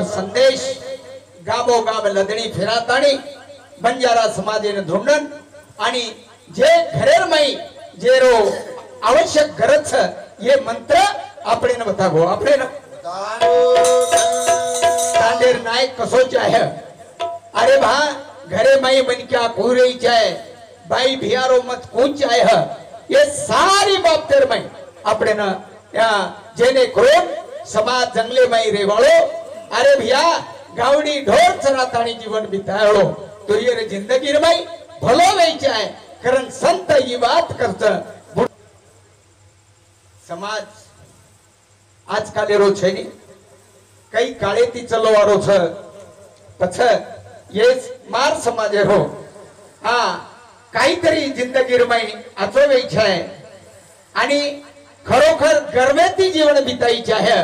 और संदेश गाबो गाब लदणी फिराताणी बंजारा समाजेने धोंडण आणि जे घरेर माई जे रो आवश्यक गरज ये मंत्र आपणे न बतागो आपणे न तांडेर नायक कसोच आहे अरे भा घरे माई बन क्या पूरी चाहे भाई भियारो मत कूच आहे ये सारी बाब तेर माई आपणे न जेने क्रोध समाज जंगले माई रेवाळो अरे भैया गावडी ढोर चराताणी जीवन बिताळो तो ये रे जिंदगी माई भलो व्हायचे आहे कारण संत ही बात करत समाज आजकाल रो छे नी कई काळे ती चलवारो छ पछ ये मार समाज रो हा काहीतरी जिंदगी माई आचो व्हायचे आहे आणि खरोखर गर्वेती जीवन बितायचे आहे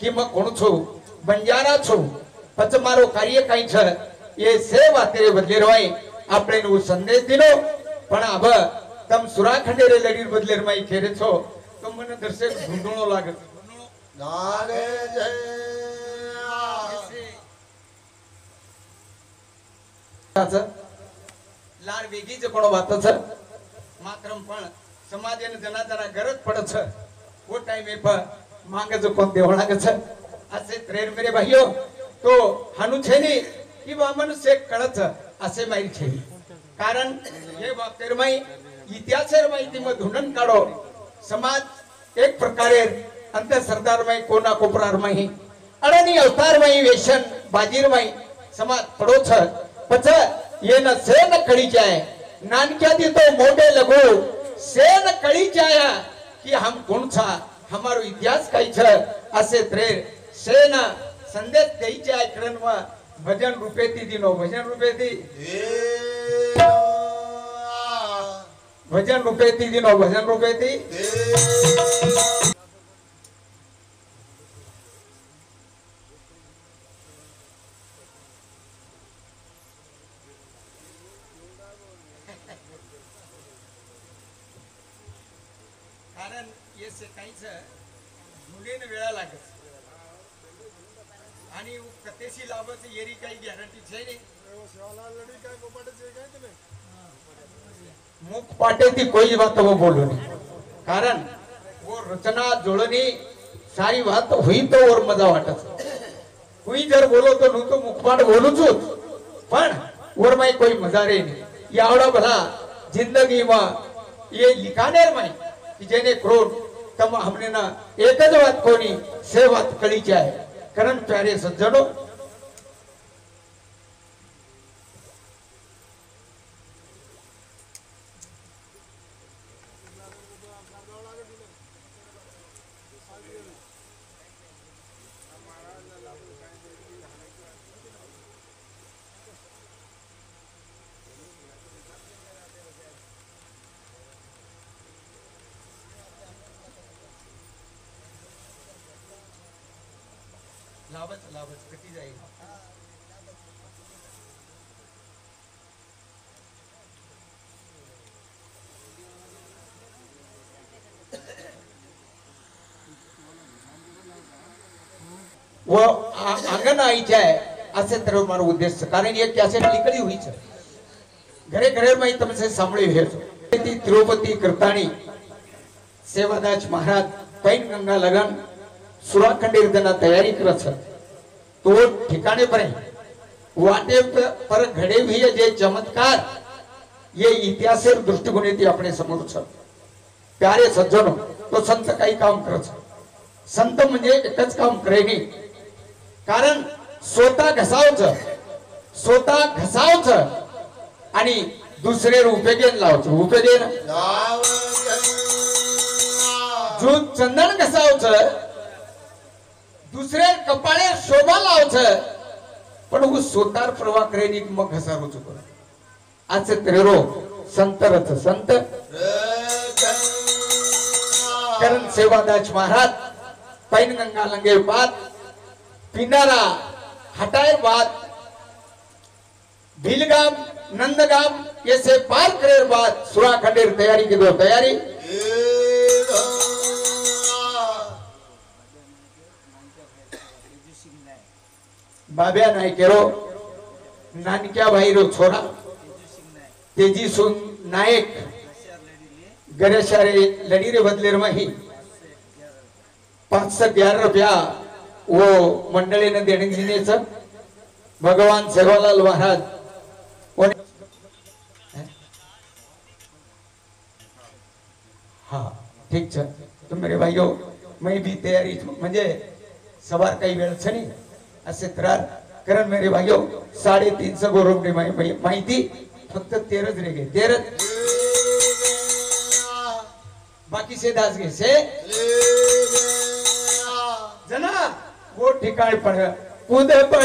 कि मग कोण छो बंजारा छो पच मारो कार्य काही छ ये सेवा तेरे बदले रवाई आपणे नु संदेश दिलो पण अब तम सुराखंडे रे लडीर बदले रवाई खेरे छो तो मन दर्शक ढूंढणो लागत नागे जय लार वेगीच कोण वात छ मात्रम पण समाजेने जना जना गरज पडत छ वो टाइम पे मांगे जो कोण देवणा ग छ असे त्रेर मेरे भाइयों तो हानु छेनी कि बा मनुष्य कळत असे माहिती छेनी कारण हे बाबतेर माई इतिहासेर माहिती म धुंडण काढो समाज एक प्रकारे अंत सरदार माई कोना कोपरार माई अडनी अवतार माई वेशन बाजीर माई समाज पडो छ पछ ये न सेन कड़ी जाए नानक्या दी तो मोटे लगो सेन कड़ी जाया कि हम कौन था हमारो इतिहास कई छ असे त्रेर सेन संदेश देई जाय करन व भजन रूपेती दिनो भजन रूपेती भजन रूपेती दिनो भजन रूपेती कारण ये से काही छ मुलेने वेळा लागत आणि कतेशी लाभत येरी काही गॅरंटी छे नाही लड़ी काय गोपाटे छे काय तुम्ही मुख पाटे थी कोई बात वो बोलो नहीं कारण वो रचना जोड़नी सारी बात हुई तो और मजा वाटत हुई जर बोलो तो नु तो मुखपाट बोलू छु पण और माई कोई मजा रे नहीं यावड़ा भला जिंदगी में ये लिखानेर माई कि जेने क्रोध तम हमने ना एक ज बात कोनी से बात कड़ी जाए कारण प्यारे सज्जनों लावच लावच कटी जाईल वो आंगन आईचे आहे असे तर मारो उद्देश कारण ये कैसेट निकली हुई है घरे घरे में तुमसे सामने है तिरुपति कृताणी सेवादास महाराज पैन गंगा लगन सुराखंडी जना तैयारी करत छ तो ठिकाणे पर वाटे पर घडे भी जे चमत्कार ये इतिहासेर दृष्टिकोनाती अपने समोर छ प्यारे सज्जनो तो संत काही काम करत संत म्हणजे एकच काम करे नाही कारण स्वतः घसावच आणि दुसरे उपयोगेन लावच उपयोगेन जो चंदन घसावच दुसरे कपाळे शोभा लावच पण वो स्वतः प्रवाह करेनी मग घसारो चुको आज तेरो संत रथ संत करण सेवादास महाराज पैन गंगा लंगे बात पिनारा हटाए बात भीलगाम नंदगाम ये से पार करे बात सुराखंडेर तैयारी की दो तैयारी बाब्या नायकेरो नानक्या भाईरो छोरा तेजी सुन नायक गरेशारे लड़ी रे बदलेर माही 511 रुपया वो मंडळीने देणे दिनेचं भगवान सेवालाल महाराज हाँ ठीक है तो मेरे भाइयों मैं भी तैयारी म्हणजे सवार काही वेळ छनी असे तरार कारण मेरे भाइयों 350 गोरोबडी माहिती फक्त 13 रे गे 13 बाकी से दास गे से जना वो ठिकाण पड कूद पड